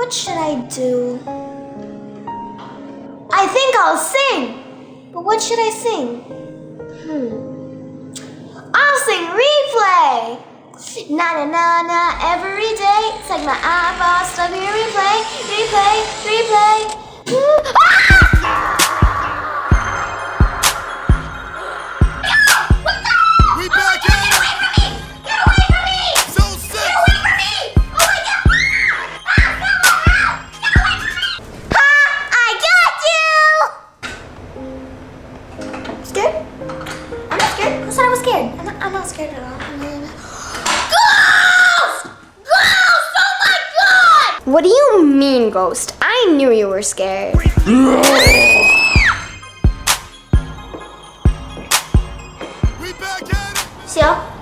What should I do? I think I'll sing. But what should I sing? I'll sing Replay. Na na na na every day. It's like my iPod stuck in replay, replay, replay. We back in. Get away from me! So sick. Get away from me! Oh my God! Ha! I got you! Scared? I'm not scared. Who said I was scared? I'm not scared at all. Ghost! Ghost! Oh my God! What do you mean, Ghost? I knew you were scared. We back in. See y'all?